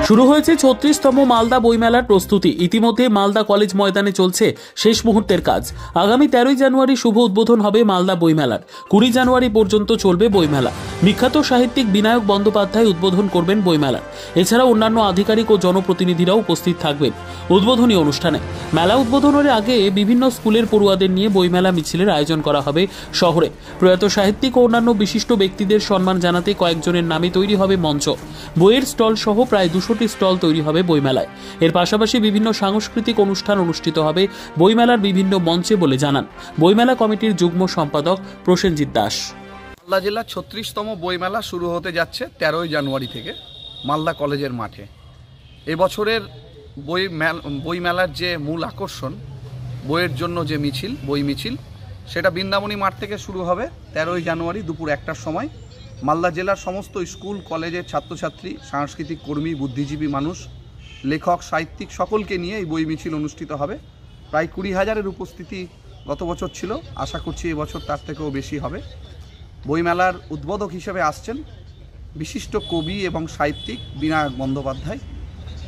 শুরু হয়েছে ৩৬তম মালদা বইমেলার প্রস্তুতি। ইতিমধ্যে মালদা কলেজ ময়দানে চলছে শেষ মুহূর্তের কাজ। আগামী ১৩ই জানুয়ারি শুভ উদ্বোধন হবে মালদা বইমেলার। ২০ জানুয়ারি পর্যন্ত চলবে বইমেলা। বিখ্যাত সাহিত্যিক বিনায়ক বন্দ্যোপাধ্যায় উদ্বোধন করবেন বইমেলার। এছাড়া অন্যান্য আধিকারিক ও জনপ্রতিনিধিরাও উপস্থিত থাকবেন উদ্বোধনী অনুষ্ঠানে। মেলা উদ্বোধনের আগে বিভিন্ন স্কুলের পড়ুয়াদের নিয়ে বইমেলা মিছিলের আয়োজন করা হবে শহরে। প্রয়াত সাহিত্যিক ও অন্যান্য বিশিষ্ট ব্যক্তিদের সম্মান জানাতে কয়েকজনের নামে তৈরি হবে মঞ্চ। বইয়ের স্টল সহ প্রায় ২০০টি স্টল তৈরি হবে বইমেলায়। এর পাশাপাশি বিভিন্ন সাংস্কৃতিক অনুষ্ঠান অনুষ্ঠিত হবে বইমেলার বিভিন্ন মঞ্চে বলে জানান বইমেলা কমিটির যুগ্ম সম্পাদক প্রসেনজিৎ দাস। মালদা জেলার ৩৬তম বইমেলা শুরু হতে যাচ্ছে ১৩ই জানুয়ারি থেকে মালদা কলেজের মাঠে। এবছরের বইমেলার যে মূল আকর্ষণ, বইয়ের জন্য যে মিছিল, বই মিছিল, সেটা বৃন্দাবনী মাঠ থেকে শুরু হবে ১৩ই জানুয়ারি দুপুর ১টার সময়। মালদা জেলার সমস্ত স্কুল কলেজের ছাত্রছাত্রী, সাংস্কৃতিক কর্মী, বুদ্ধিজীবী মানুষ, লেখক, সাহিত্যিক সকলকে নিয়ে এই বই মিছিল অনুষ্ঠিত হবে। প্রায় ২০,০০০-এর উপস্থিতি গত বছর ছিল, আশা করছি এবছর তার থেকেও বেশি হবে। বইমেলার উদ্বোধক হিসেবে আসছেন বিশিষ্ট কবি এবং সাহিত্যিক বিনায়ক বন্দ্যোপাধ্যায়।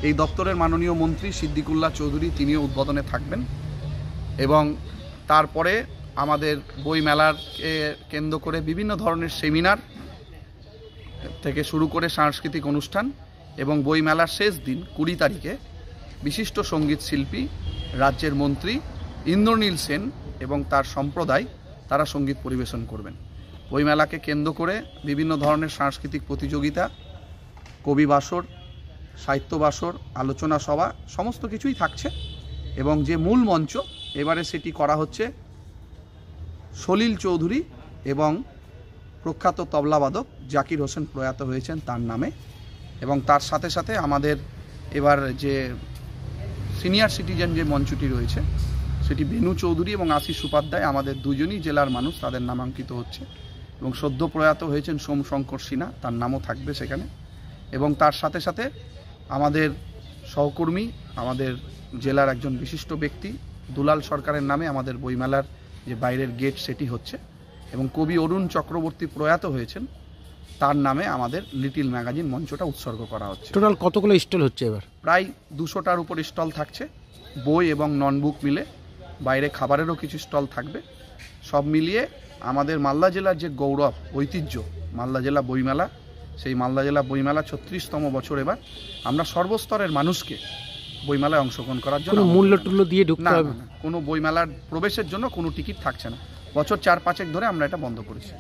এই দপ্তরের মাননীয় মন্ত্রী সিদ্দিকুল্লাহ চৌধুরী, তিনিও উদ্বোধনে থাকবেন। এবং তারপরে আমাদের বইমেলাকে কেন্দ্র করে বিভিন্ন ধরনের সেমিনার থেকে শুরু করে সাংস্কৃতিক অনুষ্ঠান, এবং বইমেলার শেষ দিন ২০ তারিখে বিশিষ্ট সঙ্গীত শিল্পী, রাজ্যের মন্ত্রী ইন্দ্রনীল সেন এবং তার সম্প্রদায়, তারা সঙ্গীত পরিবেশন করবেন। বইমেলাকে কেন্দ্র করে বিভিন্ন ধরনের সাংস্কৃতিক প্রতিযোগিতা, কবি বাসর, সাহিত্য বাসর, আলোচনা সভা, সমস্ত কিছুই থাকছে। এবং যে মূল মঞ্চ, এবারে সেটি করা হচ্ছে সলিল চৌধুরী এবং প্রখ্যাত তবলাবাদক জাকির হোসেন প্রয়াত হয়েছেন তার নামে। এবং তার সাথে সাথে আমাদের এবার যে সিনিয়র সিটিজেন যে মঞ্চটি রয়েছে, সেটি বেনু চৌধুরী এবং আশিস উপাধ্যায়, আমাদের দুজনই জেলার মানুষ, তাদের নামাঙ্কিত হচ্ছে। এবং সদ্য প্রয়াত হয়েছেন সোমশঙ্কর সিনহা, তার নামও থাকবে সেখানে। এবং তার সাথে সাথে আমাদের সহকর্মী, আমাদের জেলার একজন বিশিষ্ট ব্যক্তি দুলাল সরকারের নামে আমাদের বইমেলার যে বাইরের গেট, সেটি হচ্ছে। এবং কবি অরুণ চক্রবর্তী প্রয়াত হয়েছেন, তার নামে আমাদের লিটিল ম্যাগাজিন মঞ্চটা উৎসর্গ করা হচ্ছে। টোটাল কতগুলো স্টল হচ্ছে এবার? প্রায় ২০০টার উপর স্টল থাকছে, বই এবং নন বুক মিলে। বাইরে খাবারেরও কিছু স্টল থাকবে। সব মিলিয়ে আমাদের মালদা জেলার যে গৌরব, ঐতিহ্য, মালদা জেলা বইমেলা, সেই মালদা জেলা বইমেলা ৩৬তম বছর। এবার আমরা সর্বস্তরের মানুষকে বইমেলায় অংশগ্রহণ করার জন্য মূল্য টুল্য দিয়ে ঢুকতে হবে না, কোনো বইমেলার প্রবেশের জন্য কোনো টিকিট থাকছে না। বছর ৪-৫ ধরে আমরা এটা বন্ধ করেছি।